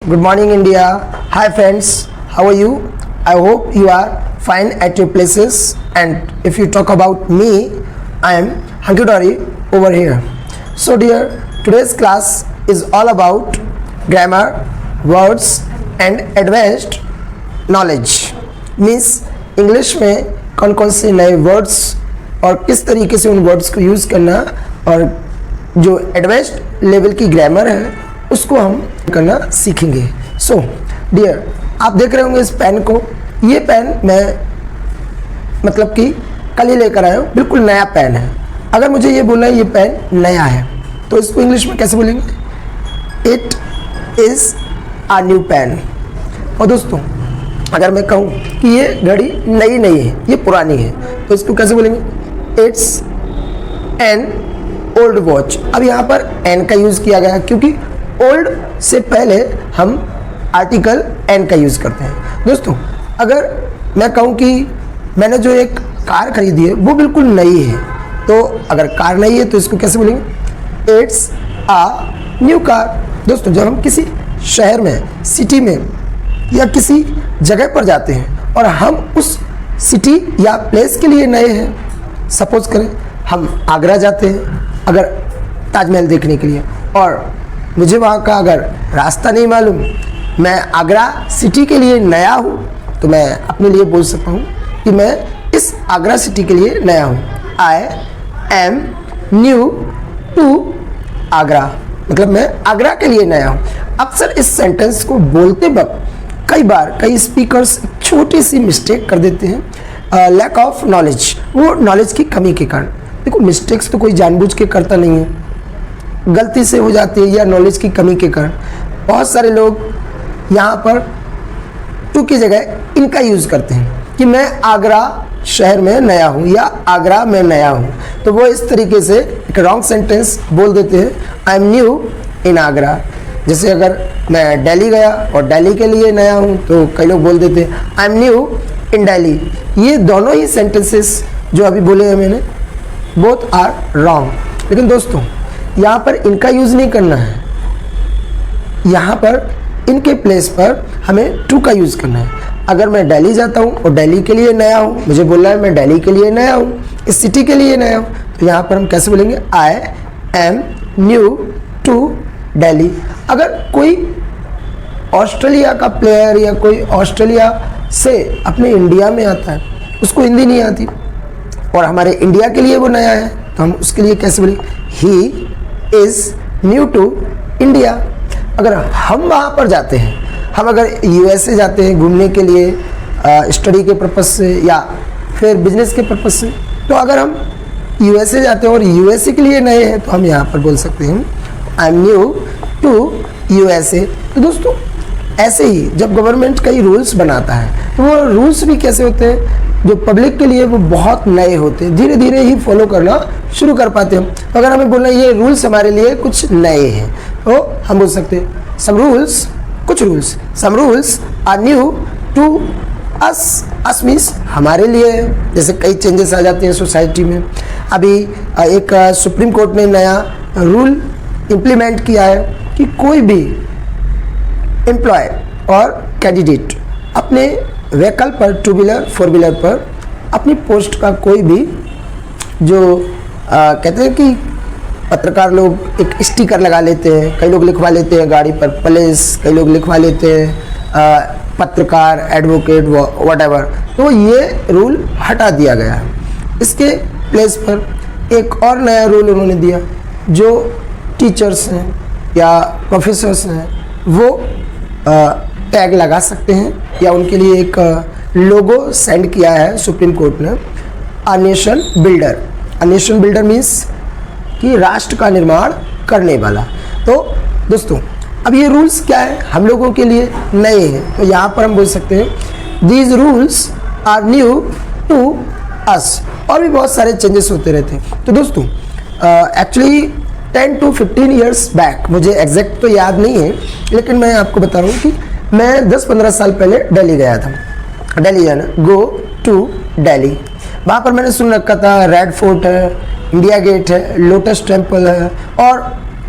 Good morning, India. Hi, friends. How are you? I hope you are fine at your places. And if you talk about me, I am hunky-dory over here. So, dear, today's class is all about grammar, words, and advanced knowledge. Means English में कौन कौन से नए words और किस तरीके से उन वर्ड्स को यूज़ करना और जो एडवांस्ड लेवल की ग्रामर है उसको हम करना सीखेंगे। सो डियर, आप देख रहे होंगे इस पेन को। ये पेन मैं मतलब कि कल ही लेकर आया हूँ, बिल्कुल नया पेन है। अगर मुझे ये बोलना है ये पेन नया है तो इसको इंग्लिश में कैसे बोलेंगे? It is a new pen. और दोस्तों, अगर मैं कहूँ कि ये घड़ी नई नहीं है, ये पुरानी है, तो इसको कैसे बोलेंगे? It's an old watch. अब यहाँ पर एन का यूज़ किया गया क्योंकि ओल्ड से पहले हम आर्टिकल एन का यूज़ करते हैं। दोस्तों, अगर मैं कहूँ कि मैंने जो एक कार खरीदी है वो बिल्कुल नई है, तो अगर कार नई है तो इसको कैसे बोलेंगे? It's a new car. दोस्तों, जब हम किसी शहर में, सिटी में या किसी जगह पर जाते हैं और हम उस सिटी या प्लेस के लिए नए हैं, सपोज करें हम आगरा जाते हैं अगर ताजमहल देखने के लिए, और मुझे वहाँ का अगर रास्ता नहीं मालूम, मैं आगरा सिटी के लिए नया हूँ, तो मैं अपने लिए बोल सकता हूँ कि मैं इस आगरा सिटी के लिए नया हूँ। I am new to Agra, मतलब मैं आगरा के लिए नया हूँ। अक्सर इस सेंटेंस को बोलते वक्त कई बार कई स्पीकर्स छोटी सी मिस्टेक कर देते हैं, लैक ऑफ नॉलेज, वो नॉलेज की कमी के कारण। देखो, मिस्टेक्स तो कोई जानबूझ के करता नहीं है, गलती से हो जाती है या नॉलेज की कमी के कारण। बहुत सारे लोग यहाँ पर टू की जगह इनका यूज़ करते हैं कि मैं आगरा शहर में नया हूँ या आगरा में नया हूँ, तो वो इस तरीके से एक रॉन्ग सेंटेंस बोल देते हैं, I am new in Agra. जैसे अगर मैं दिल्ली गया और दिल्ली के लिए नया हूँ तो कई लोग बोल देते हैं I am new in Delhi. ये दोनों ही सेंटेंसेस जो अभी बोले हैं मैंने, बोथ आर रॉन्ग। लेकिन दोस्तों, यहाँ पर इनका यूज़ नहीं करना है, यहाँ पर इनके प्लेस पर हमें टू का यूज़ करना है। अगर मैं दिल्ली जाता हूँ और दिल्ली के लिए नया हूँ, मुझे बोलना है मैं दिल्ली के लिए नया हूँ, इस सिटी के लिए नया हूँ, तो यहाँ पर हम कैसे बोलेंगे? I am new to Delhi. अगर कोई ऑस्ट्रेलिया का प्लेयर या कोई ऑस्ट्रेलिया से अपने इंडिया में आता है, उसको हिंदी नहीं आती और हमारे इंडिया के लिए वो नया है, तो हम उसके लिए कैसे बोलेंगे? He is new to India. अगर हम वहाँ पर जाते हैं, हम अगर यूएसए जाते हैं घूमने के लिए, स्टडी के पर्पज़ से या फिर बिजनेस के पर्पज़ से, तो अगर हम यूएसए जाते हैं और यूएसए के लिए नए हैं तो हम यहाँ पर बोल सकते हैं I am new to USA. तो दोस्तों, ऐसे ही जब गवर्नमेंट कई रूल्स बनाता है तो वो रूल्स भी कैसे होते हैं, जो पब्लिक के लिए वो बहुत नए होते हैं, धीरे धीरे ही फॉलो करना शुरू कर पाते हैं। तो अगर हमें बोलना ये रूल्स हमारे लिए कुछ नए हैं तो हम बोल सकते हैं सम रूल्स, कुछ rules, some rules are new to us. Us means हमारे लिए। जैसे कई चेंजेस आ जाते हैं सोसाइटी में। अभी एक सुप्रीम कोर्ट ने नया रूल इम्प्लीमेंट किया है कि कोई भी एम्प्लॉय और कैंडिडेट अपने व्हीकल पर, टू व्हीलर, फोर व्हीलर पर अपनी पोस्ट का कोई भी जो कहते हैं कि पत्रकार लोग एक स्टिकर लगा लेते हैं, कई लोग लिखवा लेते हैं गाड़ी पर पुलिस, कई लोग लिखवा लेते हैं पत्रकार, एडवोकेट, व्हाटएवर, तो ये रूल हटा दिया गया है। इसके प्लेस पर एक और नया रूल उन्होंने दिया, जो टीचर्स हैं या प्रोफेसर्स हैं वो टैग लगा सकते हैं या उनके लिए एक लोगो सेंड किया है सुप्रीम कोर्ट ने, a nation builder. A nation builder means कि राष्ट्र का निर्माण करने वाला। तो दोस्तों, अब ये रूल्स क्या है, हम लोगों के लिए नए हैं, तो यहाँ पर हम बोल सकते हैं these rules are new to us. और भी बहुत सारे चेंजेस होते रहते हैं। तो दोस्तों, एक्चुअली 10 to 15 ईयर्स बैक, मुझे एग्जैक्ट तो याद नहीं है, लेकिन मैं आपको बता रहा हूँ कि मैं 10-15 साल पहले दिल्ली गया था। दिल्ली जाना, गो टू दिल्ली। वहाँ पर मैंने सुन रखा था रेड फोर्ट है, इंडिया गेट है, लोटस टेम्पल है और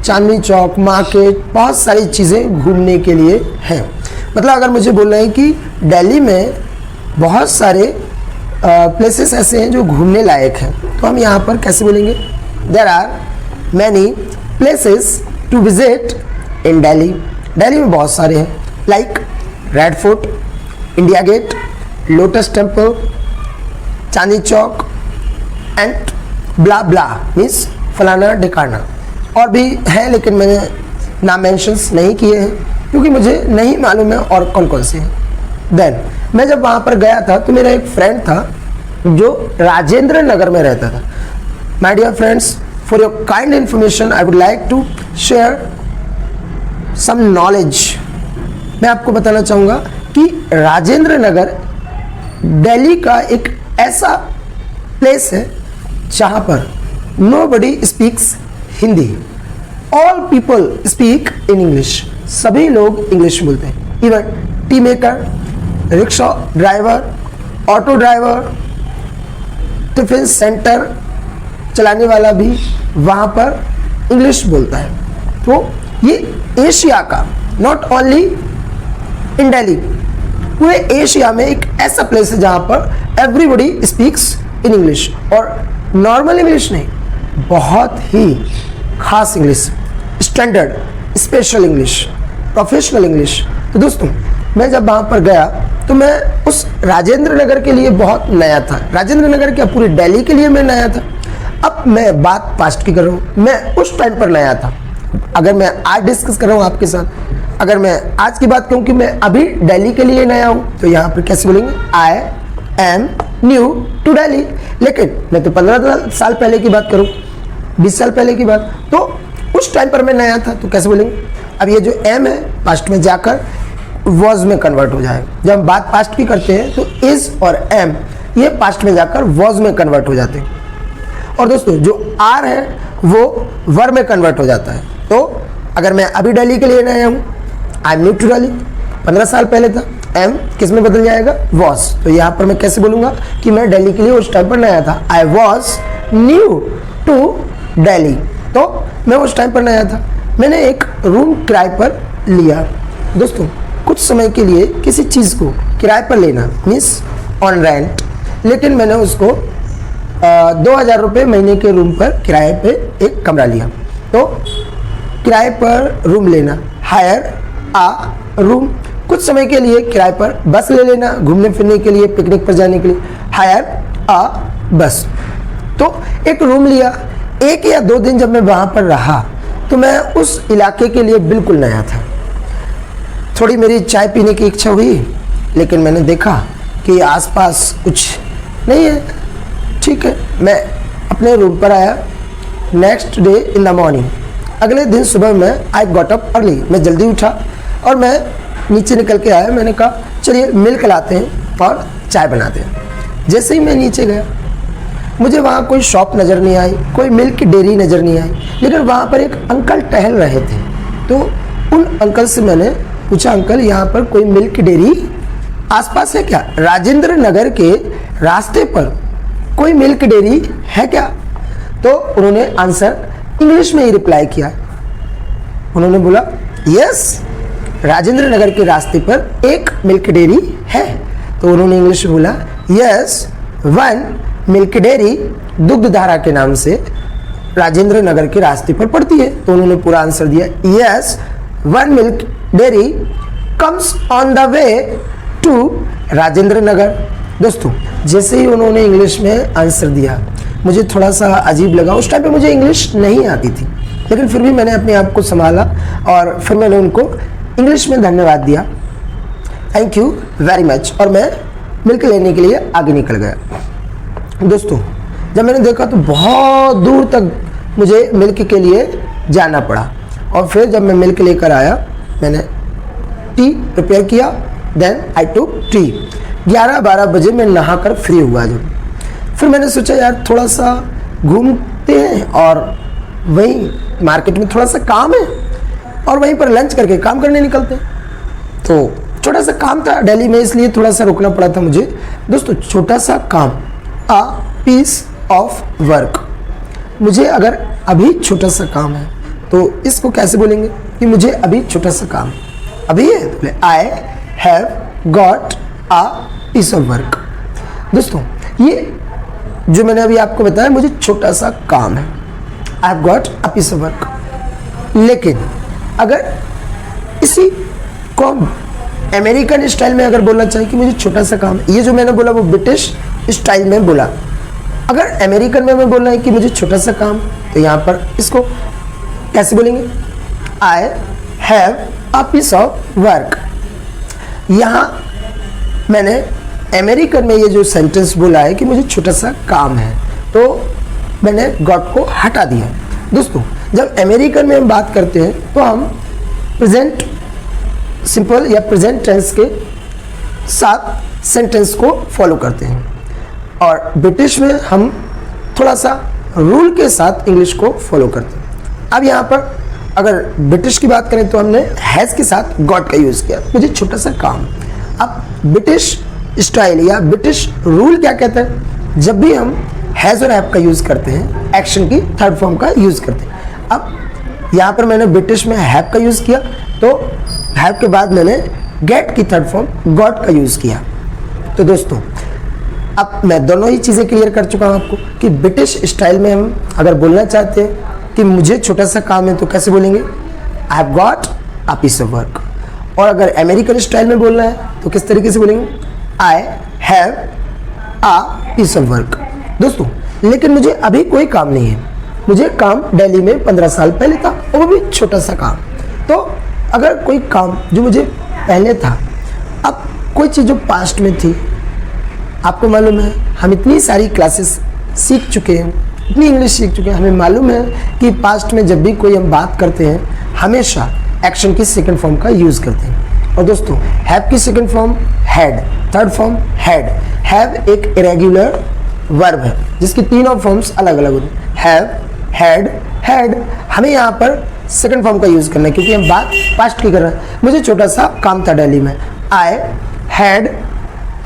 चांदनी चौक, मार्केट, बहुत सारी चीज़ें घूमने के लिए हैं। मतलब अगर मुझे बोलना है कि दिल्ली में बहुत सारे प्लेसेस ऐसे हैं जो घूमने लायक हैं, तो हम यहाँ पर कैसे बोलेंगे? There are many places to visit in Delhi. Delhi में बहुत सारे हैं, like Red Fort, India Gate, Lotus Temple, Chandni Chowk and blah blah, means फलाना ढिकाना। और भी है लेकिन मैंने नाम मेंशंस नहीं किए हैं क्योंकि मुझे नहीं मालूम है और कौन कौन से हैं। देन मैं जब वहाँ पर गया था तो मेरा एक फ्रेंड था जो राजेंद्र नगर में रहता था। My dear friends, for your kind information I would like to share some knowledge. मैं आपको बताना चाहूँगा कि राजेंद्र नगर दिल्ली का एक ऐसा प्लेस है जहाँ पर nobody speaks Hindi, all people speak in English. सभी लोग इंग्लिश बोलते हैं। Even T maker, rickshaw driver, auto driver, tiffin centre चलाने वाला भी वहाँ पर इंग्लिश बोलता है। तो ये एशिया का, नॉट ओनली इन दिल्ली, पूरे एशिया में एक ऐसा प्लेस है जहाँ पर एवरीबडी स्पीक्स इन इंग्लिश। और नॉर्मल इंग्लिश नहीं, बहुत ही खास English, standard, special English, professional English. तो दोस्तों मैं जब वहाँ पर गया तो मैं उस राजेंद्र नगर के लिए बहुत नया था। राजेंद्र नगर क्या, पूरी दिल्ली के लिए मैं नया था। अब मैं बात पास्ट की कर रहा हूँ, मैं उस टाइम पर नया था। अगर मैं आज डिस्कस कर रहा हूँ आपके साथ, अगर मैं आज की बात कहूँ कि मैं अभी दिल्ली के लिए नया हूँ, तो यहाँ पर कैसे बोलेंगे? I am new to Delhi. लेकिन मैं तो 15 साल पहले की बात करूँ, 20 साल पहले की बात, तो उस टाइम पर मैं नया था, तो कैसे बोलेंगे? अब ये जो एम है पास्ट में जाकर वॉज में कन्वर्ट हो जाएगा। जब हम बात पास्ट की करते हैं तो इज और एम ये पास्ट में जाकर वॉज में कन्वर्ट हो जाते हैं। और दोस्तों जो आर है वो वर में कन्वर्ट हो जाता है। तो अगर मैं अभी दिल्ली के लिए नया हूँ, I am new to Delhi, 15 साल पहले था, एम किस में बदल जाएगा? वॉज। तो यहाँ पर मैं कैसे बोलूँगा कि मैं दिल्ली के लिए उस टाइम पर नया था? I was new to Delhi. तो मैं उस टाइम पर नया था। मैंने एक रूम किराए पर लिया। दोस्तों कुछ समय के लिए किसी चीज़ को किराए पर लेना मीन्स ऑन रेंट, लेकिन मैंने उसको 2000 रुपये महीने के रूम पर किराए पे एक कमरा लिया। तो किराए पर रूम लेना, हायर आ रूम। कुछ समय के लिए किराए पर बस ले लेना, घूमने फिरने के लिए, पिकनिक पर जाने के लिए, हायर आ बस। तो एक रूम लिया। 1 या 2 दिन जब मैं वहाँ पर रहा तो मैं उस इलाके के लिए बिल्कुल नया था। थोड़ी मेरी चाय पीने की इच्छा हुई, लेकिन मैंने देखा कि आसपास कुछ नहीं है। ठीक है, मैं अपने रूम पर आया। Next day in the morning, अगले दिन सुबह में आई गॉट अप अर्ली, मैं जल्दी उठा और मैं नीचे निकल के आया। मैंने कहा चलिए मिल्क लाते हैं और चाय बनाते हैं। जैसे ही मैं नीचे गया मुझे वहाँ कोई शॉप नज़र नहीं आई, कोई मिल्क डेयरी नज़र नहीं आई, लेकिन वहाँ पर एक अंकल टहल रहे थे। तो उन अंकल से मैंने पूछा, अंकल यहाँ पर कोई मिल्क डेयरी आसपास है क्या? राजेंद्र नगर के रास्ते पर कोई मिल्क डेयरी है क्या? तो उन्होंने आंसर इंग्लिश में ही रिप्लाई किया। उन्होंने बोला यस, राजेंद्र नगर के रास्ते पर एक मिल्क डेयरी है। तो उन्होंने इंग्लिश में बोला yes, one milk dairy Dugdhdhara के नाम से राजेंद्र नगर के रास्ते पर पड़ती है। तो उन्होंने पूरा आंसर दिया yes, one milk dairy comes on the way to Rajendra Nagar. दोस्तों जैसे ही उन्होंने इंग्लिश में आंसर दिया मुझे थोड़ा सा अजीब लगा। उस टाइम पे मुझे इंग्लिश नहीं आती थी, लेकिन फिर भी मैंने अपने आप को संभाला और फिर मैंने उनको इंग्लिश में धन्यवाद दिया, थैंक यू वेरी मच, और मैं मिल्क लेने के लिए आगे निकल गया। दोस्तों जब मैंने देखा तो बहुत दूर तक मुझे मिल्क के लिए जाना पड़ा, और फिर जब मैं मिल्क लेकर आया मैंने टी प्रिपेयर किया, देन आई टुक टी। 11-12 बजे मैं नहाकर फ्री हुआ। जब फिर मैंने सोचा यार थोड़ा सा घूमते हैं, और वहीं मार्केट में थोड़ा सा काम है और वहीं पर लंच करके काम करने निकलते हैं। तो छोटा सा काम था दिल्ली में, इसलिए थोड़ा सा रुकना पड़ा था मुझे। दोस्तों छोटा सा काम, आ पीस ऑफ वर्क। मुझे अगर अभी छोटा सा काम है तो इसको कैसे बोलेंगे कि मुझे अभी छोटा सा काम अभी है, तो I have got a piece of work. दोस्तों ये जो मैंने अभी आपको बताया मुझे छोटा सा काम है, I have got a piece of work. लेकिन अगर इसी को अमेरिकन स्टाइल में अगर बोलना चाहिए कि मुझे छोटा सा काम है, ये जो मैंने बोला वो ब्रिटिश स्टाइल में बोला। अगर अमेरिकन में बोलना है कि मुझे छोटा सा काम, तो यहाँ पर इसको कैसे बोलेंगे, I have a piece of work. यहाँ मैंने अमेरिकन में ये जो सेंटेंस बोला है कि मुझे छोटा सा काम है, तो मैंने गॉट को हटा दिया। दोस्तों जब अमेरिकन में हम बात करते हैं तो हम प्रेजेंट सिंपल या प्रेजेंट टेंस के साथ सेंटेंस को फॉलो करते हैं, और ब्रिटिश में हम थोड़ा सा रूल के साथ इंग्लिश को फॉलो करते हैं। अब यहाँ पर अगर ब्रिटिश की बात करें तो हमने हैज़ के साथ गॉट का यूज़ किया, मुझे छोटा सा काम। अब ब्रिटिश स्टाइल या ब्रिटिश रूल क्या कहता है, जब भी हम हैज़ और हैव का यूज़ करते हैं, एक्शन की थर्ड फॉर्म का यूज़ करते हैं। अब यहाँ पर मैंने ब्रिटिश में हैव का यूज़ किया, तो हैव के बाद मैंने गेट की थर्ड फॉर्म गॉट का यूज़ किया। तो दोस्तों अब मैं दोनों ही चीज़ें क्लियर कर चुका हूँ आपको कि ब्रिटिश स्टाइल में हम अगर बोलना चाहते हैं कि मुझे छोटा सा काम है तो कैसे बोलेंगे, I have got a piece of work. और अगर अमेरिकन स्टाइल में बोलना है तो किस तरीके से बोलेंगे, I have a piece of work. दोस्तों लेकिन मुझे अभी कोई काम नहीं है, मुझे काम दिल्ली में 15 साल पहले था और वो भी छोटा सा काम। तो अगर कोई काम जो मुझे पहले था, अब कोई चीज़ जो पास्ट में थी, आपको मालूम है हम इतनी सारी क्लासेस सीख चुके हैं, इतनी इंग्लिश सीख चुके हैं, हमें मालूम है कि पास्ट में जब भी कोई हम बात करते हैं हमेशा एक्शन की सेकंड फॉर्म का यूज़ करते हैं। और दोस्तों हैव की second form had, third form had. Have एक इरेगुलर वर्ब है जिसकी तीनों फॉर्म्स अलग अलग होती हैं, हैव, हैड, हैड। हमें यहाँ पर सेकंड फॉर्म का यूज़ करना है क्योंकि हम बात पास्ट की कर रहे हैं। मुझे छोटा सा काम था दिल्ली में, I had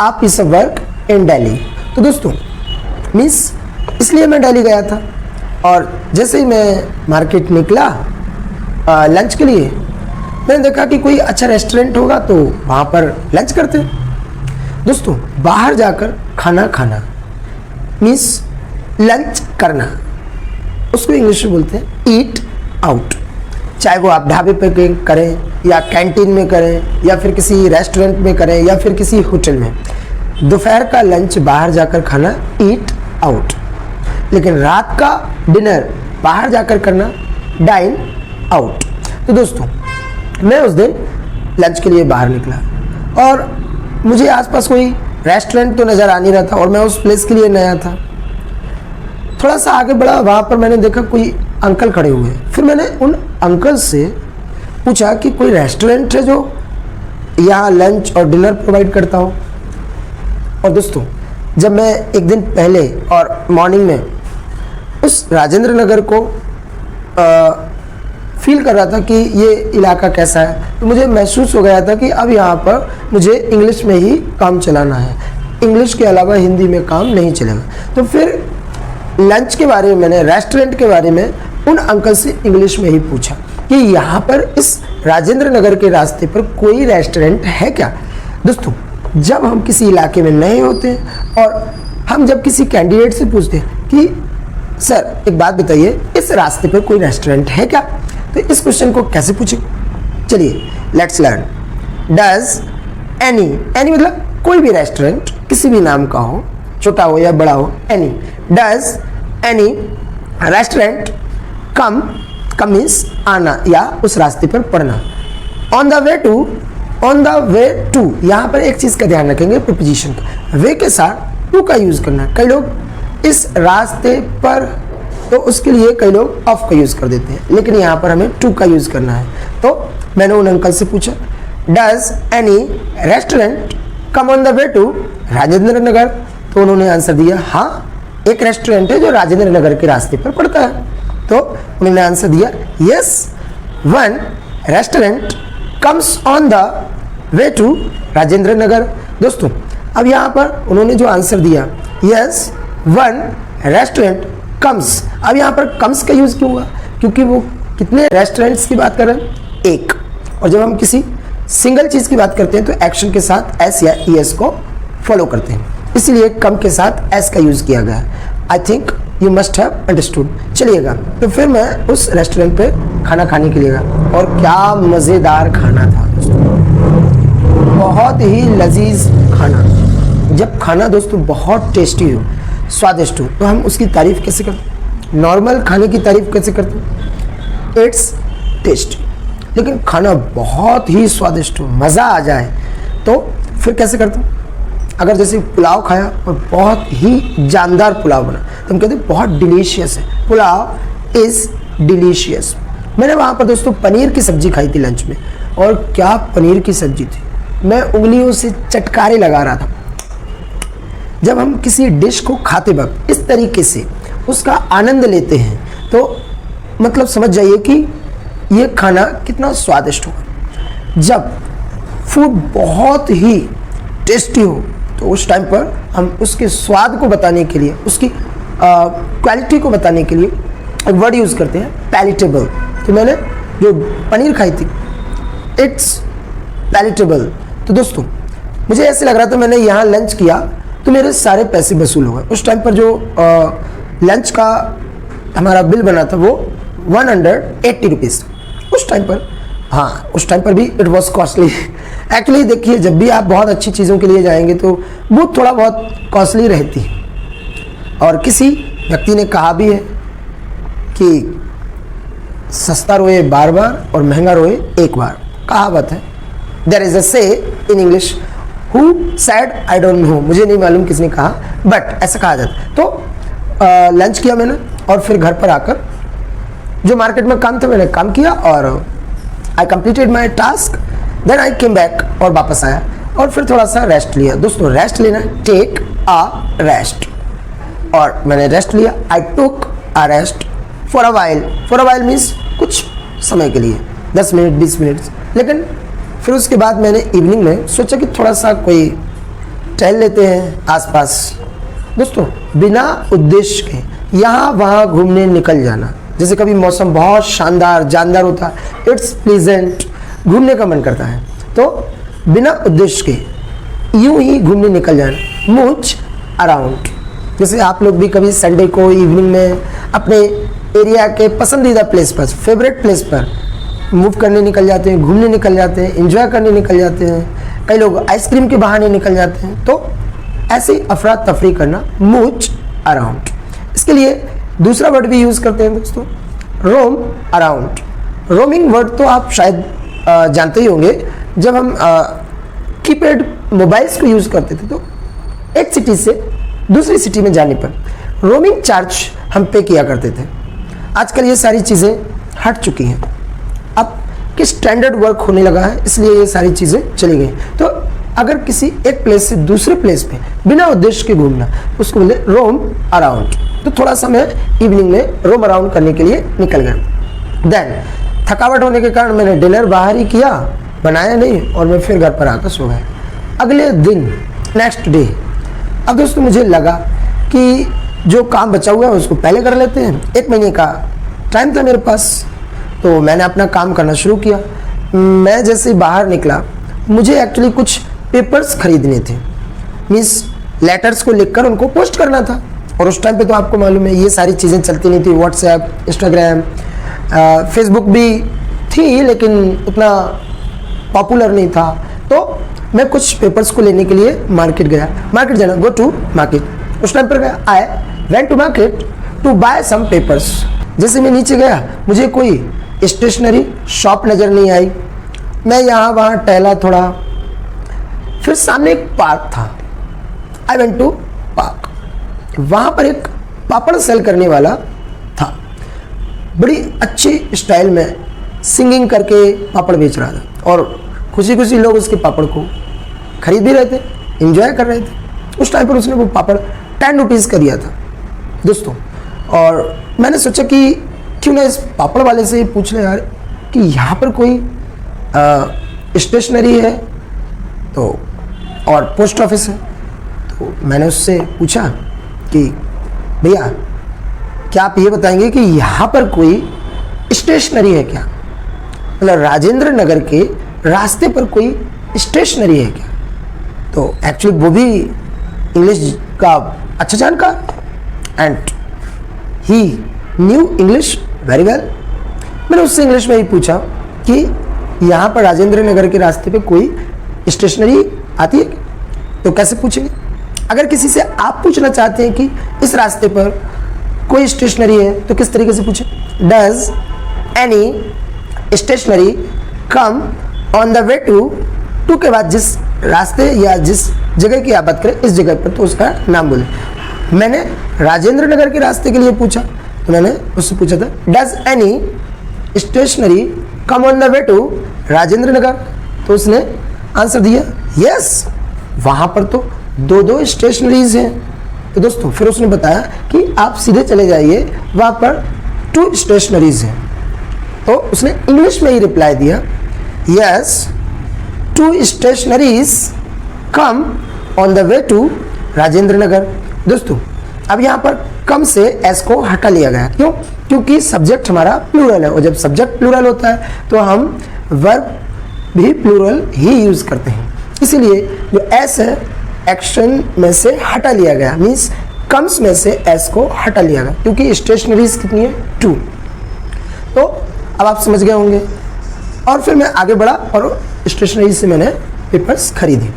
a piece of work in Delhi. तो दोस्तों मीन्स इसलिए मैं दिल्ली गया था, और जैसे ही मैं मार्केट निकला लंच के लिए, मैंने देखा कि कोई अच्छा रेस्टोरेंट होगा तो वहाँ पर लंच करते हैं। दोस्तों बाहर जाकर खाना खाना मीन्स लंच करना, उसको इंग्लिश में बोलते हैं ईट आउट। चाहे वो आप ढाबे पे करें या कैंटीन में करें या फिर किसी रेस्टोरेंट में करें या फिर किसी होटल में, दोपहर का लंच बाहर जाकर खाना ईट आउट, लेकिन रात का डिनर बाहर जाकर करना डाइन आउट। तो दोस्तों मैं उस दिन लंच के लिए बाहर निकला और मुझे आसपास कोई रेस्टोरेंट तो नज़र आ नहीं रहा था और मैं उस प्लेस के लिए नया था। थोड़ा सा आगे बढ़ा, वहाँ पर मैंने देखा कोई अंकल खड़े हुए। फिर मैंने उन अंकल से पूछा कि कोई रेस्टोरेंट है जो यहाँ लंच और डिनर प्रोवाइड करता हो। और दोस्तों जब मैं एक दिन पहले और मॉर्निंग में उस राजेंद्र नगर को फील कर रहा था कि ये इलाका कैसा है, तो मुझे महसूस हो गया था कि अब यहाँ पर मुझे इंग्लिश में ही काम चलाना है, इंग्लिश के अलावा हिंदी में काम नहीं चलेगा। तो फिर लंच के बारे में मैंने रेस्टोरेंट के बारे में उन अंकल से इंग्लिश में ही पूछा कि यहाँ पर इस राजेंद्र नगर के रास्ते पर कोई रेस्टोरेंट है क्या। दोस्तों जब हम किसी इलाके में नए होते हैं और हम जब किसी कैंडिडेट से पूछते हैं कि सर एक बात बताइए, इस रास्ते पर कोई रेस्टोरेंट है क्या, तो इस क्वेश्चन को कैसे पूछें, चलिए let's learn. Does any, any मतलब कोई भी रेस्टोरेंट किसी भी नाम का हो, छोटा हो या बड़ा हो, any. Does any restaurant come, come means आना या उस रास्ते पर पड़ना। On the way to, on the way to, यहाँ पर एक चीज़ का ध्यान रखेंगे, प्रीपोजिशन का। वे के साथ टू का यूज़ करना है। कई लोग इस रास्ते पर, तो उसके लिए कई लोग ऑफ का यूज़ कर देते हैं, लेकिन यहाँ पर हमें टू का यूज़ करना है। तो मैंने उन अंकल से पूछा does any restaurant come on the way to Rajendra Nagar, तो उन्होंने आंसर दिया हाँ एक रेस्टोरेंट है जो राजेंद्र नगर के रास्ते पर पड़ता है। तो उन्होंने आंसर दिया yes one restaurant comes on the way to Rajendra Nagar. दोस्तों अब यहाँ पर उन्होंने जो आंसर दिया यस वन रेस्टोरेंट कम्स, अब यहाँ पर कम्स का यूज़ क्यों हुआ, क्योंकि वो कितने रेस्टोरेंट्स की बात कर रहे हैं? एक। और जब हम किसी सिंगल चीज़ की बात करते हैं तो एक्शन के साथ एस या ई एस को फॉलो करते हैं, इसलिए कम के साथ एस का यूज़ किया गया है। I think you must have understood. चलिएगा, तो फिर मैं उस रेस्टोरेंट पे खाना खाने के लिए गया और क्या मज़ेदार खाना था दोस्तों, बहुत ही लजीज खाना। जब खाना दोस्तों बहुत टेस्टी हो, स्वादिष्ट हो, तो हम उसकी तारीफ़ कैसे करते? नॉर्मल खाने की तारीफ़ कैसे करते? It's tasty. लेकिन खाना बहुत ही स्वादिष्ट हो, मज़ा आ जाए, तो फिर कैसे करते हैं? अगर जैसे पुलाव खाया और बहुत ही जानदार पुलाव बना तो हम कहते हैं बहुत डिलीशियस है, पुलाव इज़ डिलीशियस। मैंने वहाँ पर दोस्तों पनीर की सब्ज़ी खाई थी लंच में, और क्या पनीर की सब्ज़ी थी, मैं उंगलियों से चटकारे लगा रहा था। जब हम किसी डिश को खाते वक्त इस तरीके से उसका आनंद लेते हैं तो मतलब समझ जाइए कि ये खाना कितना स्वादिष्ट होगा। जब फूड बहुत ही टेस्टी हो तो उस टाइम पर हम उसके स्वाद को बताने के लिए, उसकी क्वालिटी को बताने के लिए एक वर्ड यूज़ करते हैं, पैलेटेबल। तो मैंने जो पनीर खाई थी, इट्स पैलेटेबल। तो दोस्तों मुझे ऐसे लग रहा था, मैंने यहाँ लंच किया तो मेरे सारे पैसे वसूल हो गए। उस टाइम पर जो लंच का हमारा बिल बना था वो 180 रुपीज़ उस टाइम पर। हाँ, उस टाइम पर भी इट वॉज कॉस्टली। एक्चुअली देखिए, जब भी आप बहुत अच्छी चीज़ों के लिए जाएंगे तो वो थोड़ा बहुत कॉस्टली रहती है। और किसी व्यक्ति ने कहा भी है कि सस्ता रोए बार बार और महंगा रोए एक बार, कहावत है। देयर इज अ से in English, who said I don't know, मुझे नहीं मालूम किसने कहा, बट ऐसा कहा जाता है। तो लंच किया मैंने और फिर घर पर आकर जो मार्केट में काम था मैंने काम किया और I completed my task. Then I came back और वापस आया और फिर थोड़ा सा रेस्ट लिया। दोस्तों रेस्ट लेना, टेक अ रेस्ट, और मैंने रेस्ट लिया। I took a rest for a while. For a while means कुछ समय के लिए, 10 मिनट 20 मिनट। लेकिन फिर उसके बाद मैंने इवनिंग में सोचा कि थोड़ा सा कोई टहल लेते हैं आसपास। दोस्तों बिना उद्देश्य के यहाँ वहाँ घूमने निकल जाना, जैसे कभी मौसम बहुत शानदार जानदार होता है, इट्स प्लीजेंट, घूमने का मन करता है, तो बिना उद्देश्य के यूं ही घूमने निकल जाना, मूच अराउंड। जैसे आप लोग भी कभी संडे को इवनिंग में अपने एरिया के पसंदीदा प्लेस पर, फेवरेट प्लेस पर मूव करने निकल जाते हैं, घूमने निकल जाते हैं, एंजॉय करने निकल जाते हैं। कई लोग आइसक्रीम के बहाने निकल जाते हैं। तो ऐसे ही अफरा तफरी करना, मूच अराउंड। इसके लिए दूसरा वर्ड भी यूज़ करते हैं दोस्तों, रोम अराउंड। रोमिंग वर्ड तो आप शायद जानते ही होंगे। जब हम कीपैड मोबाइल्स को यूज़ करते थे तो एक सिटी से दूसरी सिटी में जाने पर रोमिंग चार्ज हम पे किया करते थे। आजकल ये सारी चीज़ें हट चुकी हैं, अब कि स्टैंडर्ड वर्क होने लगा है, इसलिए ये सारी चीज़ें चली गई। तो अगर किसी एक प्लेस से दूसरे प्लेस पे बिना उद्देश्य के घूमना, उसको बोले रोम अराउंड। तो थोड़ा सा मैं इवनिंग में रोम अराउंड करने के लिए निकल गया। देन थकावट होने के कारण मैंने डिनर बाहर ही किया, बनाया नहीं, और मैं फिर घर पर आकर सो गया। अगले दिन नेक्स्ट डे, अब दोस्तों मुझे लगा कि जो काम बचा हुआ है उसको पहले कर लेते हैं। 1 महीने का टाइम था मेरे पास, तो मैंने अपना काम करना शुरू किया। मैं जैसे बाहर निकला, मुझे एक्चुअली कुछ पेपर्स खरीदने थे, मीन्स लेटर्स को लिखकर उनको पोस्ट करना था। और उस टाइम पे तो आपको मालूम है ये सारी चीज़ें चलती नहीं थी, व्हाट्सएप, इंस्टाग्राम, फेसबुक भी थी लेकिन उतना पॉपुलर नहीं था। तो मैं कुछ पेपर्स को लेने के लिए मार्केट गया। मार्केट जाना, गो टू मार्केट। उस टाइम पर गया, I went to market to buy some papers. जैसे मैं नीचे गया, मुझे कोई स्टेशनरी शॉप नज़र नहीं आई। मैं यहाँ वहाँ टहला थोड़ा, फिर सामने एक पार्क था। आई वेंट टू पार्क, वहाँ पर एक पापड़ सेल करने वाला था, बड़ी अच्छी स्टाइल में सिंगिंग करके पापड़ बेच रहा था, और खुशी खुशी लोग उसके पापड़ को खरीद भी रहे थे, एंजॉय कर रहे थे। उस टाइम पर उसने वो पापड़ 10 रुपीज़ का दिया था दोस्तों। और मैंने सोचा कि क्यों ना इस पापड़ वाले से पूछ ले यार कि यहाँ पर कोई स्टेशनरी है तो और पोस्ट ऑफिस है। तो मैंने उससे पूछा कि भैया क्या आप ये बताएंगे कि यहाँ पर कोई स्टेशनरी है क्या, मतलब राजेंद्र नगर के रास्ते पर कोई स्टेशनरी है क्या। तो एक्चुअली वो भी इंग्लिश का अच्छा जानकार and he new English very well. मैंने उससे इंग्लिश में ही पूछा कि यहाँ पर राजेंद्र नगर के रास्ते पे कोई स्टेशनरी आती है, तो कैसे पूछेंगे। अगर किसी से आप पूछना चाहते हैं कि इस रास्ते पर कोई स्टेशनरी है तो किस तरीके से पूछें, does any stationery come on the way to के बाद जिस रास्ते या जिस जगह की आप बात करें इस जगह पर, तो उसका नाम बोले। मैंने राजेंद्र नगर के रास्ते के लिए पूछा तो मैंने उससे पूछा था does any stationery come on the way to Rajendra Nagar, तो उसने आंसर दिया यस, वहां पर तो दो स्टेशनरीज हैं। तो दोस्तों फिर उसने बताया कि आप सीधे चले जाइए, वहां पर 2 स्टेशनरीज हैं। तो उसने इंग्लिश में ही रिप्लाई दिया yes 2 stationeries come on the way to Rajendra Nagar. दोस्तों अब यहाँ पर कम से एस को हटा लिया गया, क्यों, क्योंकि सब्जेक्ट हमारा प्लूरल है और जब सब्जेक्ट प्लूरल होता है तो हम वर्ब भी प्लूरल ही यूज करते हैं, इसीलिए जो एस है एक्शन में से हटा लिया गया, मीन्स कम्स में से एस को हटा लिया गया, क्योंकि स्टेशनरीज कितनी है 2। तो अब आप समझ गए होंगे। और फिर मैं आगे बढ़ा और स्टेशनरी से मैंने पेपर्स खरीदी।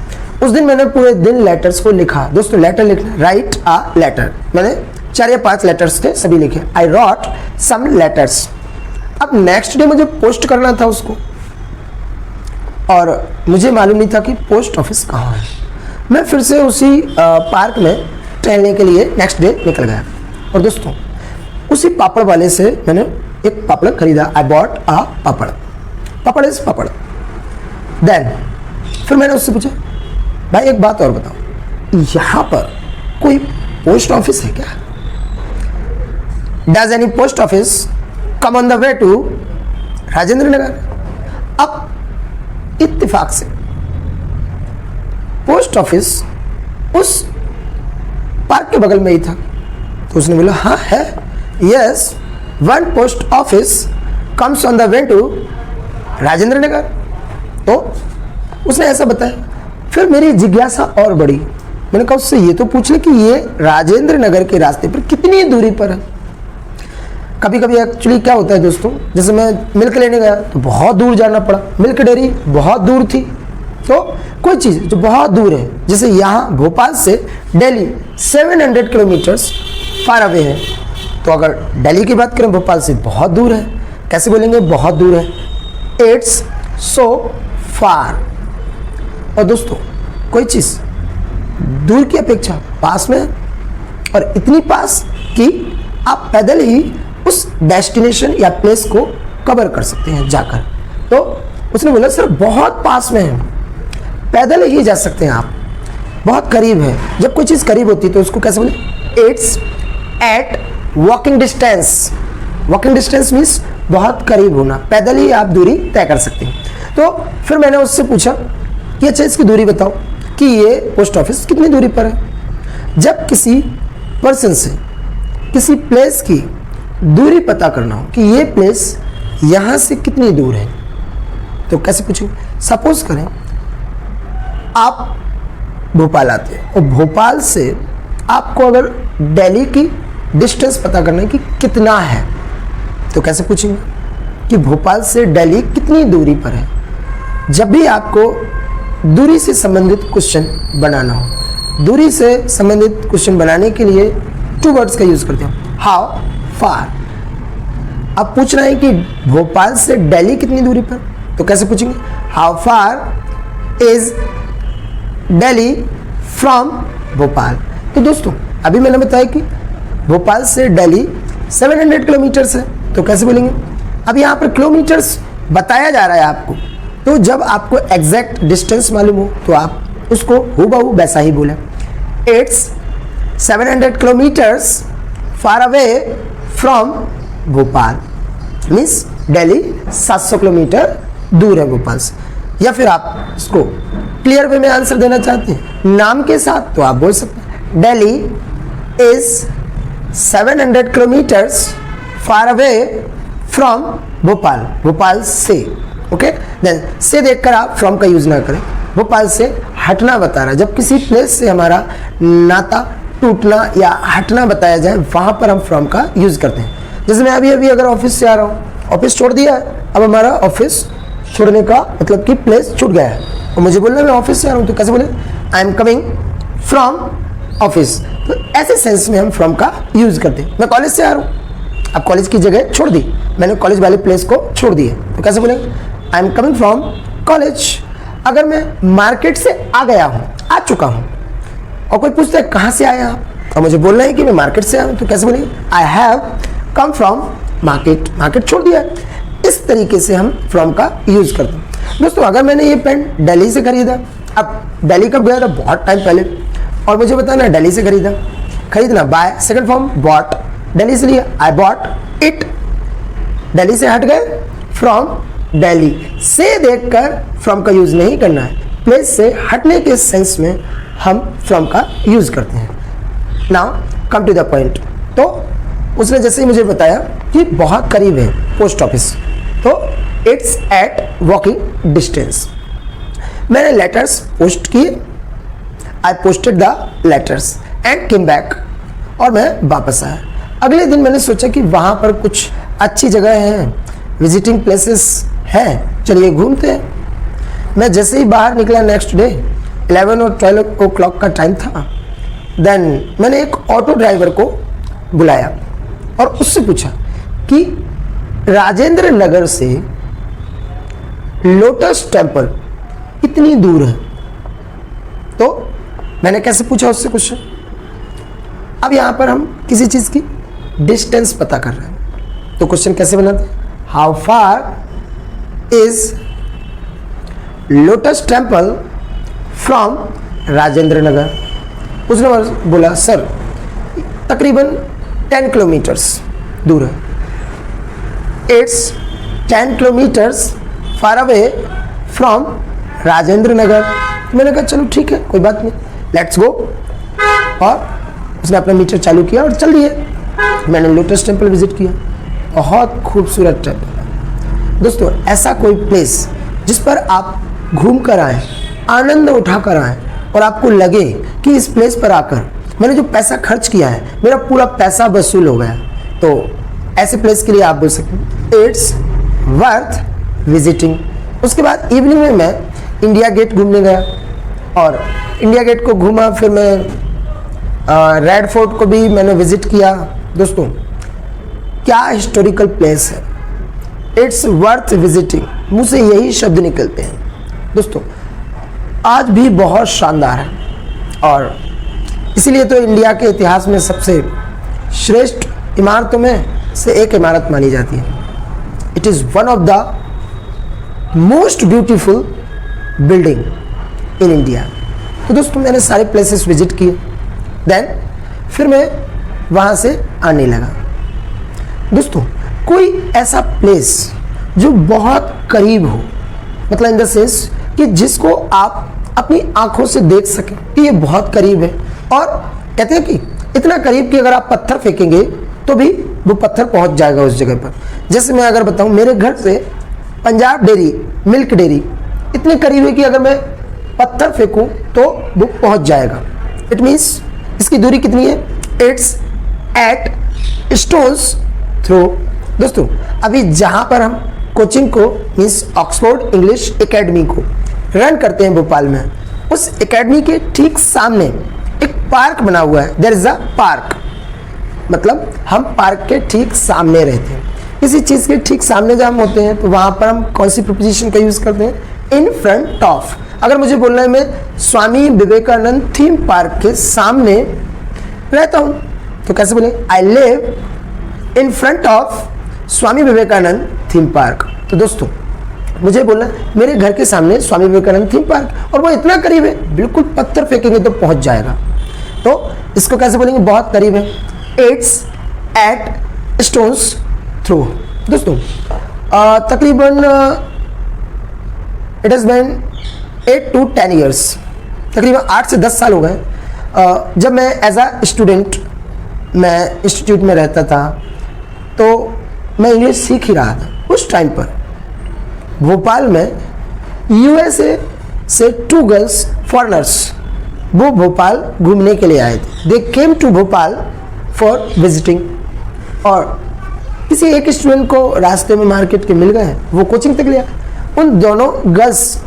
उस दिन मैंने पूरे दिन लेटर्स को लिखा। दोस्तों लेटर लिखना, राइट अ लेटर, मैंने 4 या 5 लेटर्स थे, सभी लिखे। आई रॉट सम लेटर्स। अब नेक्स्ट डे मुझे पोस्ट करना था उसको, और मुझे मालूम नहीं था कि पोस्ट ऑफिस कहाँ है। मैं फिर से उसी पार्क में टहलने के लिए नेक्स्ट डे निकल गया। और दोस्तों उसी पापड़ वाले से मैंने एक पापड़ खरीदा। I bought a papad, papad is papad. Then फिर मैंने उससे पूछा भाई एक बात और बताओ, यहाँ पर कोई पोस्ट ऑफिस है क्या, does any post office come on the way to Rajendra Nagar. अब इत्तेफाक से पोस्ट ऑफिस उस पार्क के बगल में ही था, तो उसने बोला हाँ है, yes 1 post office comes on the way to Rajendra Nagar. तो उसने ऐसा बताया। फिर मेरी जिज्ञासा और बढ़ी, मैंने कहा उससे ये तो पूछ ले कि ये राजेंद्र नगर के रास्ते पर कितनी दूरी पर है। कभी कभी एक्चुअली क्या होता है दोस्तों, जैसे मैं मिल्क लेने गया तो बहुत दूर जाना पड़ा, मिल्क डेयरी बहुत दूर थी, तो कोई चीज़ जो बहुत दूर है, जैसे यहाँ भोपाल से दिल्ली 700 किलोमीटर्स फार अवे है, तो अगर दिल्ली की बात करें भोपाल से बहुत दूर है, कैसे बोलेंगे बहुत दूर है, इट्स सो फार। और दोस्तों कोई चीज़ दूर की अपेक्षा पास में है, और इतनी पास कि आप पैदल ही उस डेस्टिनेशन या प्लेस को कवर कर सकते हैं जाकर। तो उसने बोला सर बहुत पास में है, पैदल ही जा सकते हैं आप, बहुत करीब है। जब कोई चीज़ करीब होती है तो उसको कैसे बोले, it's at walking distance. Walking distance means बहुत करीब होना, पैदल ही आप दूरी तय कर सकते हैं। तो फिर मैंने उससे पूछा कि अच्छा इसकी दूरी बताओ कि ये पोस्ट ऑफिस कितनी दूरी पर है। जब किसी पर्सन से किसी प्लेस की दूरी पता करना हो कि ये प्लेस यहाँ से कितनी दूर है, तो कैसे पूछेंगे। सपोज करें आप भोपाल आते हैं और भोपाल से आपको अगर दिल्ली की डिस्टेंस पता करना है कि कितना है, तो कैसे पूछेंगे कि भोपाल से दिल्ली कितनी दूरी पर है। जब भी आपको दूरी से संबंधित क्वेश्चन बनाना हो, दूरी से संबंधित क्वेश्चन बनाने के लिए 2 वर्ड्स का यूज करते हैं, हाउ फार। अब पूछना है कि भोपाल से दिल्ली कितनी दूरी पर, तो कैसे पूछेंगे, how far is Delhi from Bhopal. तो दोस्तों अभी मैंने बताया कि भोपाल से दिल्ली 700 किलोमीटर्स है, तो कैसे बोलेंगे। अब यहाँ पर किलोमीटर्स बताया जा रहा है आपको, तो जब आपको एग्जैक्ट डिस्टेंस मालूम हो तो आप उसको हूबहू वैसा ही बोले, it's 700 kilometres far away from Bhopal, means Delhi 700 kilometre दूर है भोपाल से। या फिर आप इसको क्लियर वे में आंसर देना चाहते हैं नाम के साथ, तो आप बोल सकते हैं Delhi is 700 kilometres far away from Bhopal, Bhopal से, ओके। देन से देखकर आप फ्रॉम का यूज ना करें, भोपाल से हटना बता रहा है। जब किसी प्लेस से हमारा नाता टूटना या हटना बताया जाए वहां पर हम फ्रॉम का यूज करते हैं। जैसे मैं अभी अगर ऑफिस से आ रहा हूँ, ऑफिस छोड़ दिया है, अब हमारा ऑफिस छोड़ने का मतलब कि प्लेस छूट गया है और मुझे बोलना मैं ऑफिस से आ रहा हूँ, तो कैसे बोले, I am coming from office. तो ऐसे सेंस में हम फ्रॉम का यूज करते हैं। मैं कॉलेज से आ रहा हूँ, अब कॉलेज की जगह छोड़ दी, मैंने कॉलेज वाले प्लेस को छोड़ दिए, तो कैसे बोलेंगे, I am coming from college. अगर मैं मार्केट से आ गया हूँ, आ चुका हूँ, और कोई पूछता है कहाँ से आए आप, और मुझे बोलना है कि मैं मार्केट से आया हूँ, तो कैसे बोलेंगे, I have come from market, market छोड़ दिया। इस तरीके से हम फ्रॉम का यूज करते हैं। दोस्तों अगर मैंने ये पेन दिल्ली से खरीदा, अब दिल्ली कब गया था, बहुत टाइम पहले, और मुझे बताना दिल्ली से खरीदा, खरीदना buy, second form bought, Delhi से लिया, आई बॉट इट, दिल्ली से हट गए, फ्रॉम दिल्ली। से देखकर फ्रॉम का यूज नहीं करना है, प्लेस से हटने के सेंस में हम फ्रॉम का यूज करते हैं। Now come to the point. तो उसने जैसे ही मुझे बताया कि बहुत करीब है पोस्ट ऑफिस, तो इट्स एट वॉकिंग डिस्टेंस। मैंने लेटर्स पोस्ट किए, I posted the letters and came back, और मैं वापस आया। अगले दिन मैंने सोचा कि वहाँ पर कुछ अच्छी जगह हैं, विजिटिंग प्लेसेस हैं, चलिए घूमते हैं। मैं जैसे ही बाहर निकला नेक्स्ट डे 11 और 12 ओ क्लॉक का टाइम था, देन मैंने एक ऑटो ड्राइवर को बुलाया और उससे पूछा कि राजेंद्र नगर से लोटस टेम्पल कितनी दूर है। तो मैंने कैसे पूछा उससे क्वेश्चन, अब यहां पर हम किसी चीज की डिस्टेंस पता कर रहे हैं, तो क्वेश्चन कैसे बनाते हैं, how far is lotus temple from Rajendra Nagar. उसने बोला सर तकरीबन 10 किलोमीटर्स दूर है, it's 10 kilometres far away from Rajendra Nagar. मैंने कहा चलो ठीक है, कोई बात नहीं, लेट्स गो। और उसने अपना मीटर चालू किया और चल दिए। मैंने लोटस टेम्पल विजिट किया, बहुत खूबसूरत टेम्पल है। दोस्तों ऐसा कोई प्लेस जिस पर आप घूम कर आए, आनंद उठा कर आए, और आपको लगे कि इस प्लेस पर आकर मैंने जो पैसा खर्च किया है मेरा पूरा पैसा वसूल हो गया, तो ऐसे प्लेस के लिए आप बोल सकते हैं इट्स वर्थ विजिटिंग। उसके बाद इवनिंग में मैं इंडिया गेट घूमने गया, और इंडिया गेट को घूमा, फिर मैं रेड फोर्ट को भी मैंने विजिट किया। दोस्तों क्या हिस्टोरिकल प्लेस है, इट्स वर्थ विजिटिंग, मुँह से यही शब्द निकलते हैं। दोस्तों आज भी बहुत शानदार है, और इसीलिए तो इंडिया के इतिहास में सबसे श्रेष्ठ इमारतों में से एक इमारत मानी जाती है। It is one of the most beautiful building in India. तो दोस्तों मैंने सारे प्लेसेस विजिट किए, देन फिर मैं वहाँ से आने लगा। दोस्तों कोई ऐसा प्लेस जो बहुत करीब हो, मतलब इन द सेंस कि जिसको आप अपनी आंखों से देख सकें कि ये बहुत करीब है, और कहते हैं कि इतना करीब कि अगर आप पत्थर फेंकेंगे तो भी वो पत्थर पहुंच जाएगा उस जगह पर। जैसे मैं अगर बताऊं, मेरे घर से पंजाब डेयरी मिल्क डेयरी इतने करीब है कि अगर मैं पत्थर फेंकूं तो वो पहुंच जाएगा। इट मीन्स इसकी दूरी कितनी है, इट्स एट स्टोन्स थ्रो। दोस्तों अभी जहां पर हम कोचिंग को मीन्स ऑक्सफोर्ड इंग्लिश एकेडमी को रन करते हैं भोपाल में, उस एकेडमी के ठीक सामने एक पार्क बना हुआ है। देयर इज अ पार्क, मतलब हम पार्क के ठीक सामने रहते हैं। किसी चीज़ के ठीक सामने जब हम होते हैं तो वहाँ पर हम कौन सी प्रीपोजिशन का यूज़ करते हैं, इन फ्रंट ऑफ। अगर मुझे बोलना है मैं स्वामी विवेकानंद थीम पार्क के सामने रहता हूँ तो कैसे बोले, I live in front of Swami Vivekananda theme park. तो दोस्तों मुझे बोलना मेरे घर के सामने स्वामी विवेकानंद थीम पार्क, और वो इतना करीब है, बिल्कुल पत्थर फेंकेंगे तो पहुंच जाएगा। तो इसको कैसे बोलेंगे, बहुत करीब है, इट्स एट स्टोन्स थ्रो। दोस्तों तकरीबन it has been 8 to 10 years, तकरीबन 8 से 10 साल हो गए। जब मैं एज अ स्टूडेंट मैं इंस्टीट्यूट में रहता था, तो मैं इंग्लिश सीख ही रहा था उस टाइम पर भोपाल में यूएसए से 2 गर्ल्स फॉरेनर्स वो भोपाल घूमने के लिए आए थे। They came to Bhopal for visiting. और किसी एक स्टूडेंट को रास्ते में मार्केट के मिल गए, वो कोचिंग तक लिया। उन दोनों गर्ल्स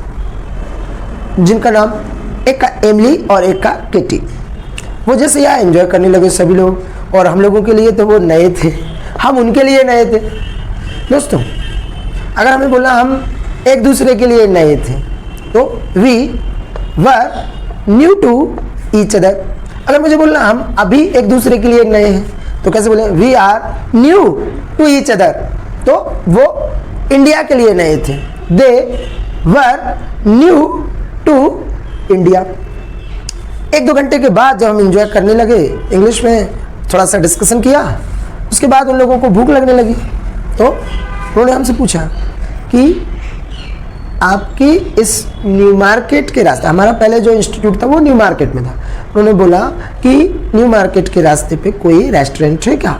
जिनका नाम एक का एमिली और एक का केटी, वो जैसे यहाँ एंजॉय करने लगे सभी लोग, और हम लोगों के लिए तो वो नए थे, हम उनके लिए नए थे। दोस्तों अगर हमें बोला हम एक दूसरे के लिए नए थे तो we were new to each other. अगर मुझे बोलना हम अभी एक दूसरे के लिए नए हैं तो कैसे बोले, we are new to each other. तो वो इंडिया के लिए नए थे, they were new to India. 1-2 घंटे के बाद जब हम इंजॉय करने लगे, इंग्लिश में थोड़ा सा डिस्कशन किया, उसके बाद उन लोगों को भूख लगने लगी। तो उन्होंने हमसे पूछा कि आपकी इस न्यू मार्केट के रास्ते, हमारा पहले जो इंस्टीट्यूट था वो न्यू मार्केट में था, उन्होंने बोला कि न्यू मार्केट के रास्ते पे कोई रेस्टोरेंट है क्या?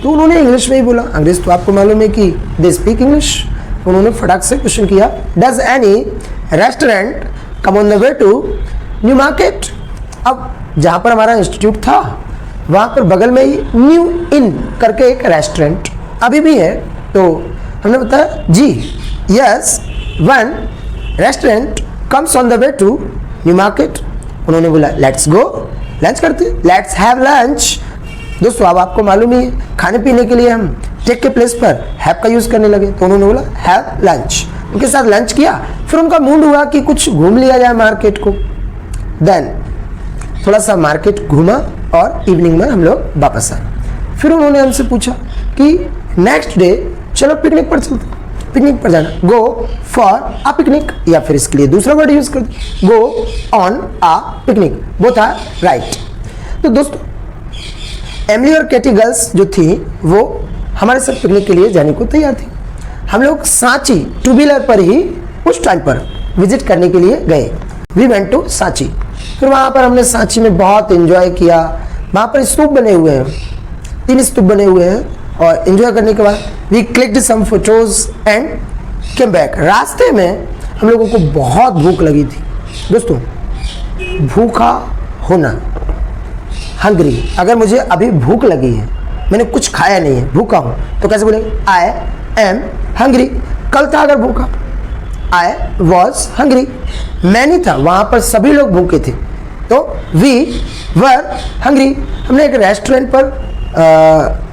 तो उन्होंने इंग्लिश में ही बोला, अंग्रेज तो आपको मालूम है कि दे स्पीक इंग्लिश। उन्होंने फटाक से क्वेश्चन किया, does any restaurant come on the way to new Market? अब जहाँ पर हमारा इंस्टीट्यूट था वहाँ पर बगल में ही न्यू इन करके एक रेस्टोरेंट अभी भी है। तो हमने बताया जी yes, one restaurant comes on the way to new market. उन्होंने बोला लेट्स गो, लंच करते, लेट्स हैव लंच। दोस्तों अब आपको मालूम ही है खाने पीने के लिए हम टेक के प्लेस पर हैव का यूज़ करने लगे, तो उन्होंने बोला हैव लंच। उनके साथ लंच किया, फिर उनका मूड हुआ कि कुछ घूम लिया जाए मार्केट को। देन थोड़ा सा मार्केट घूमा और इवनिंग में हम लोग वापस आए। फिर उन्होंने हमसे पूछा कि नेक्स्ट डे चलो पिकनिक पर चलते, पिकनिक पर जाना, गो फॉर अ पिकनिक, या फिर इसके लिए दूसरा वर्ड यूज कर दो, गो ऑन अ पिकनिक, वो था राइट। तो दोस्तों एमिली और केटी गर्ल्स जो थी वो हमारे साथ पिकनिक के लिए जाने को तैयार थी। हम लोग सांची 2 व्हीलर पर ही उस टाइम पर विजिट करने के लिए गए। We went to Sanchi. फिर वहाँ पर हमने सांची में बहुत एंजॉय किया। वहाँ पर स्तूप बने हुए हैं, 3 स्तूप बने हुए हैं, और एंजॉय करने के बाद we clicked some photos and came back. रास्ते में हम लोगों को बहुत भूख लगी थी। दोस्तों भूखा होना, हंग्री, अगर मुझे अभी भूख लगी है, मैंने कुछ खाया नहीं है, भूखा हूँ, तो कैसे बोलेंगे, आई एम हंग्री। कल था अगर भूखा, आई वॉज हंग्री। मैं नहीं था, वहाँ पर सभी लोग भूखे थे, तो वी वर हंग्री। हमने एक रेस्टोरेंट पर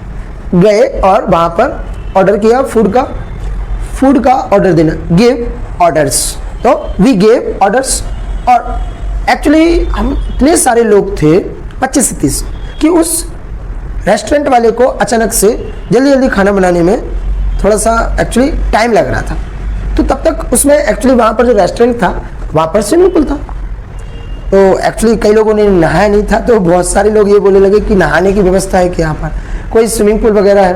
गए और वहाँ पर ऑर्डर किया फूड का ऑर्डर देना, गिव ऑर्डर्स। तो वी गेव ऑर्डर्स। और एक्चुअली हम इतने सारे लोग थे 25 से 30 कि उस रेस्टोरेंट वाले को अचानक से जल्दी जल्दी खाना बनाने में थोड़ा सा एक्चुअली टाइम लग रहा था। तो तब तक उसमें एक्चुअली वहाँ पर जो रेस्टोरेंट था वहाँ पर स्विमिंग पूल था। तो एक्चुअली कई लोगों ने नहाया नहीं था, तो बहुत सारे लोग ये बोलने लगे कि नहाने की व्यवस्था है कि यहाँ पर कोई स्विमिंग पूल वगैरह है?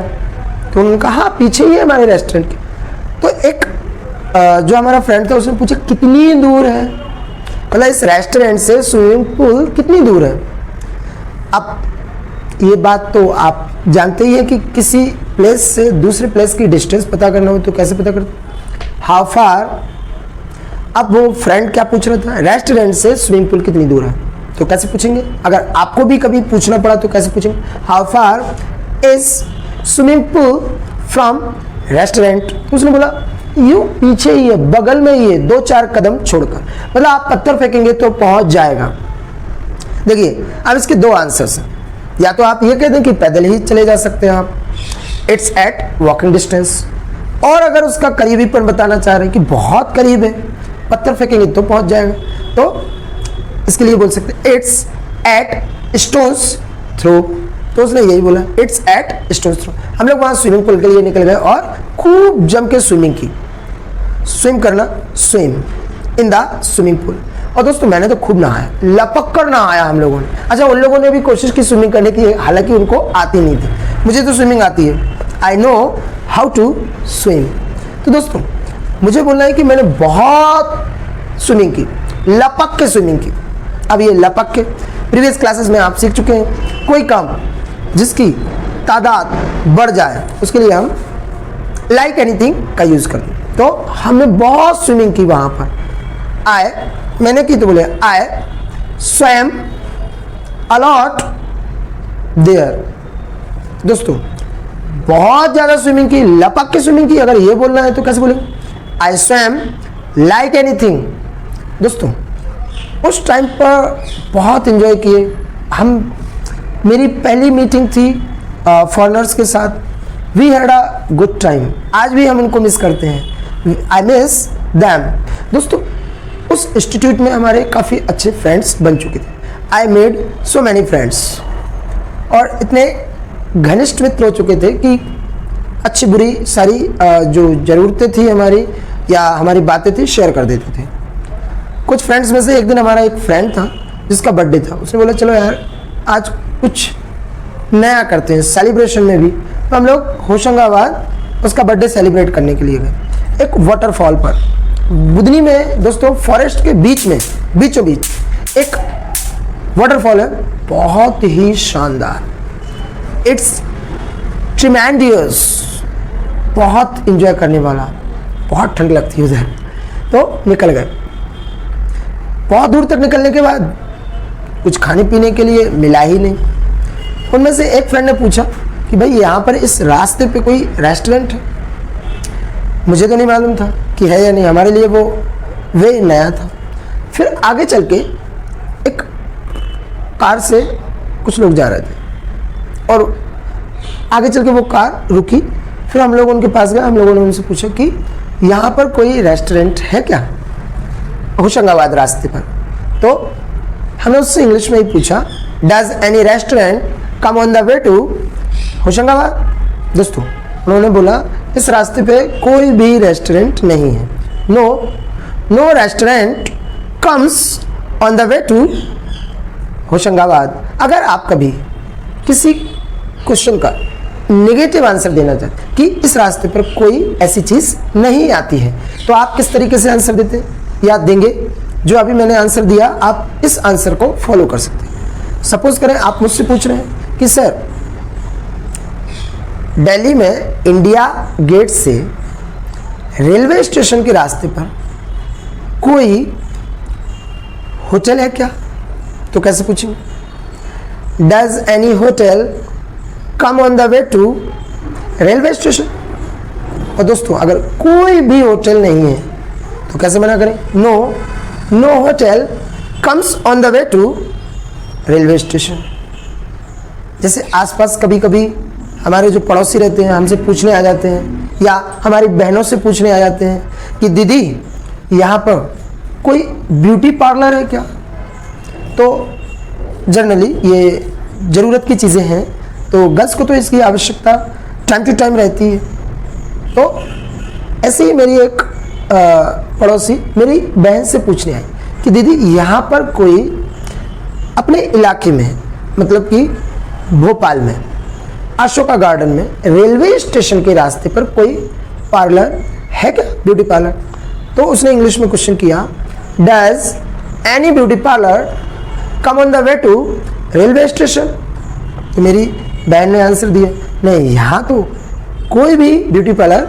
तो उन्होंने कहा हाँ पीछे ही है हमारे रेस्टोरेंट के। तो एक जो हमारा फ्रेंड था उसने पूछा कितनी दूर है, मतलब इस रेस्टोरेंट से स्विमिंग पूल कितनी दूर है? अब ये बात तो आप जानते ही हैं कि किसी प्लेस से दूसरे प्लेस की डिस्टेंस पता करना हो तो कैसे पता करते, हाउ फार। अब वो फ्रेंड क्या पूछ रहा था, रेस्टोरेंट से स्विमिंग पूल कितनी दूर है, तो कैसे पूछेंगे? अगर आपको भी कभी पूछना पड़ा तो कैसे पूछेंगे, how far is swimming pool from restaurant? उसने बोला यूं पीछे ही है, बगल में ही है, 2-4 कदम छोड़कर, मतलब आप पत्थर फेंकेंगे तो पहुंच जाएगा। देखिए अब इसके 2 आंसर्स हैं, या तो आप ये कह दें कि पैदल ही चले जा सकते हैं आप, इट्स एट वॉकिंग डिस्टेंस, और अगर उसका करीबीपन बताना चाह रहे हैं कि बहुत करीब है, पत्थर फेंकेंगे तो पहुंच जाएगा, तो इसके लिए बोल सकते हैं इट्स एट स्टोन्स थ्रो। तो उसने यही बोला इट्स एट स्टोन्स थ्रो। हम लोग वहाँ स्विमिंग पूल के लिए निकल गए और खूब जम के स्विमिंग की, स्विम करना, swim in the swimming pool. और दोस्तों मैंने तो खूब नहाया, लपक कर नहाया हम लोगों ने। अच्छा उन लोगों ने भी कोशिश की स्विमिंग करने की, हालांकि उनको आती नहीं थी, मुझे तो स्विमिंग आती है, I know how to swim. तो दोस्तों मुझे बोलना है कि मैंने बहुत स्विमिंग की, लपक के स्विमिंग की। अब ये लपक के प्रीवियस क्लासेस में आप सीख चुके हैं, कोई काम जिसकी तादाद बढ़ जाए उसके लिए हम लाइक एनीथिंग का यूज कर दूं। तो हमने बहुत स्विमिंग की वहां पर। मैंने की तो बोले आई स्वैम अलॉट देयर। दोस्तों बहुत ज्यादा स्विमिंग की, लपक के स्विमिंग की। अगर ये बोलना है तो कैसे बोलेंगे? आई स्वैम लाइक एनीथिंग। दोस्तों उस टाइम पर बहुत एंजॉय किए हम। मेरी पहली मीटिंग थी फॉरेनर्स के साथ। We had a good time. आज भी हम उनको मिस करते हैं। I miss them. दोस्तों उस इंस्टीट्यूट में हमारे काफ़ी अच्छे फ्रेंड्स बन चुके थे। I made so many friends, और इतने घनिष्ठ मित्र हो चुके थे कि अच्छी बुरी सारी जो ज़रूरतें थी हमारी या हमारी बातें थी शेयर कर देते थे। कुछ फ्रेंड्स में से एक दिन हमारा एक फ्रेंड था जिसका बर्थडे था। उसने बोला चलो यार आज कुछ नया करते हैं सेलिब्रेशन में भी। तो हम लोग होशंगाबाद उसका बर्थडे सेलिब्रेट करने के लिए गए एक वाटरफॉल पर। बुधनी में दोस्तों फॉरेस्ट के बीच में बीचों बीच एक वाटरफॉल है, बहुत ही शानदार। इट्स ट्रिमेंडियस, बहुत इंजॉय करने वाला। बहुत ठंड लगती है उधर। तो निकल गए। बहुत दूर तक निकलने के बाद कुछ खाने पीने के लिए मिला ही नहीं। उनमें से एक फ्रेंड ने पूछा कि भाई यहाँ पर इस रास्ते पे कोई रेस्टोरेंट है? मुझे तो नहीं मालूम था कि है या नहीं, हमारे लिए वो वे नया था। फिर आगे चल के एक कार से कुछ लोग जा रहे थे और आगे चल के वो कार रुकी। फिर हम लोग उनके पास गए। हम लोगों ने उनसे पूछा कि यहाँ पर कोई रेस्टोरेंट है क्या होशंगाबाद रास्ते पर? तो हमने उससे इंग्लिश में ही पूछा does any restaurant come on the way to Hoshangabad? दोस्तों उन्होंने बोला इस रास्ते पे कोई भी रेस्टोरेंट नहीं है। No restaurant comes on the way to Hoshangabad. अगर आप कभी किसी क्वेश्चन का नेगेटिव आंसर देना चाहते कि इस रास्ते पर कोई ऐसी चीज़ नहीं आती है, तो आप किस तरीके से आंसर देते याद देंगे? जो अभी मैंने आंसर दिया आप इस आंसर को फॉलो कर सकते हैं। सपोज करें आप मुझसे पूछ रहे हैं कि सर दिल्ली में इंडिया गेट से रेलवे स्टेशन के रास्ते पर कोई होटल है क्या? तो कैसे पूछेंगे? Does any hotel come on the way to railway station? और दोस्तों अगर कोई भी होटल नहीं है तो कैसे मना करें? No hotel comes on the way to railway station. जैसे आसपास कभी कभी हमारे जो पड़ोसी रहते हैं हमसे पूछने आ जाते हैं या हमारी बहनों से पूछने आ जाते हैं कि दीदी यहाँ पर कोई ब्यूटी पार्लर है क्या? तो जनरली ये ज़रूरत की चीज़ें हैं, तो गर्ल्स को तो इसकी आवश्यकता टाइम टू टाइम रहती है। तो ऐसे ही मेरी एक पड़ोसी मेरी बहन से पूछने आई कि दीदी यहाँ पर कोई अपने इलाके में मतलब कि भोपाल में अशोका गार्डन में रेलवे स्टेशन के रास्ते पर कोई पार्लर है क्या, ब्यूटी पार्लर? तो उसने इंग्लिश में क्वेश्चन किया does any beauty parlour come on the way to railway station? तो मेरी बहन ने आंसर दिया नहीं, यहाँ तो कोई भी ब्यूटी पार्लर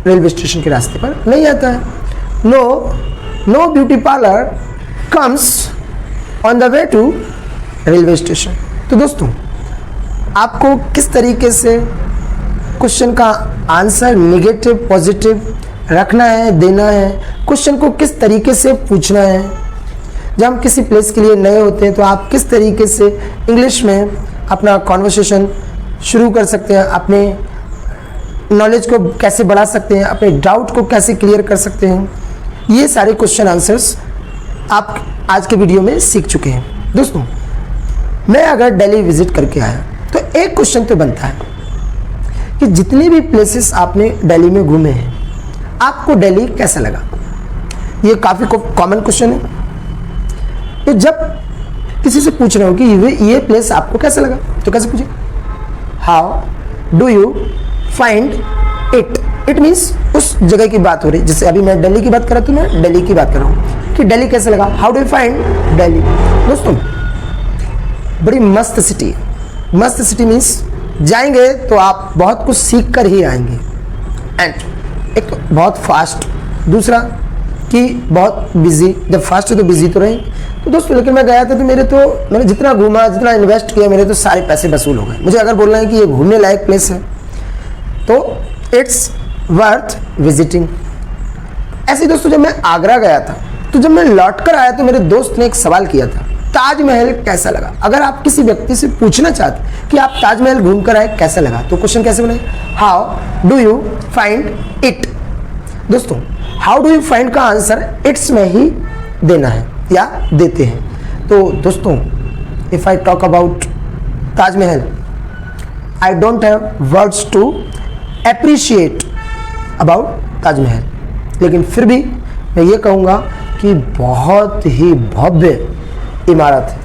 रेलवे स्टेशन के रास्ते पर नहीं आता है। No beauty parlour comes on the way to railway station. तो दोस्तों आपको किस तरीके से क्वेश्चन का आंसर नेगेटिव पॉजिटिव रखना है, देना है, क्वेश्चन को किस तरीके से पूछना है। जब हम किसी प्लेस के लिए नए होते हैं तो आप किस तरीके से इंग्लिश में अपना कॉन्वर्सेशन शुरू कर सकते हैं, अपने नॉलेज को कैसे बढ़ा सकते हैं, अपने डाउट को कैसे क्लियर कर सकते हैं, ये सारे क्वेश्चन आंसर्स आप आज के वीडियो में सीख चुके हैं। दोस्तों मैं अगर दिल्ली विजिट करके आया तो एक क्वेश्चन तो बनता है कि जितने भी प्लेसेस आपने दिल्ली में घूमे हैं आपको दिल्ली कैसा लगा? ये काफ़ी कॉमन क्वेश्चन है। तो जब किसी से पूछ रहे हो कि ये प्लेस आपको कैसा लगा तो कैसे पूछे? How do you find it? It means उस जगह की बात हो रही है। जैसे अभी मैं दिल्ली की बात कर रहा हूँ, मैं दिल्ली की बात कर रहा हूँ कि दिल्ली कैसा लगा, how do you find Delhi? दोस्तों बड़ी मस्त सिटी है। मस्त सिटी मीन्स जाएंगे तो आप बहुत कुछ सीख कर ही आएंगे। एंड एक बहुत फास्ट, दूसरा कि बहुत बिजी। जब फास्ट है तो बिजी तो रहे। तो दोस्तों लेकिन मैं गया था तो मैंने जितना घूमा, जितना इन्वेस्ट किया, मेरे तो सारे पैसे वसूल हो गए। मुझे अगर बोलना है कि ये घूमने लायक प्लेस है तो इट्स वर्थ विजिटिंग। ऐसे दोस्तों जब मैं आगरा गया था तो जब मैं लौट कर आया तो मेरे दोस्त ने एक सवाल किया था, ताजमहल कैसा लगा। अगर आप किसी व्यक्ति से पूछना चाहते कि आप ताजमहल घूम कर आए कैसा लगा, तो क्वेश्चन कैसे बनाए, how do you find it. दोस्तों हाउ डू यू फाइंड का आंसर इट्स में ही देना है या देते हैं। तो दोस्तों if I talk about Taj Mahal, I don't have words to appreciate about Taj Mahal, लेकिन फिर भी मैं ये कहूँगा कि बहुत ही भव्य इमारत है,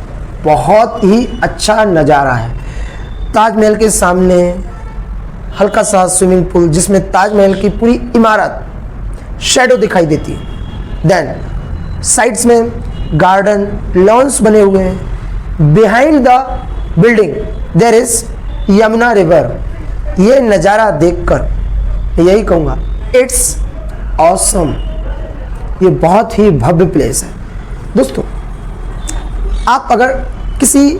बहुत ही अच्छा नज़ारा है। ताजमहल के सामने हल्का सा स्विमिंग पूल जिसमें ताजमहल की पूरी इमारत शैडो दिखाई देती है। देन साइड्स में गार्डन, लॉन्स बने हुए हैं। Behind the building their is Yamuna river. ये नज़ारा देखकर मैं यही कहूँगा इट्स ऑसम। ये बहुत ही भव्य प्लेस है। दोस्तों आप अगर किसी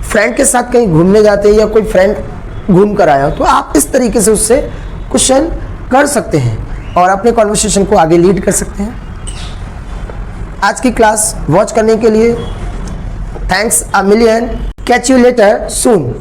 फ्रेंड के साथ कहीं घूमने जाते हैं या कोई फ्रेंड घूम कर आया हो तो आप इस तरीके से उससे क्वेश्चन कर सकते हैं और अपने कॉन्वर्सेशन को आगे लीड कर सकते हैं। आज की क्लास वॉच करने के लिए thanks a million. Catch you later soon.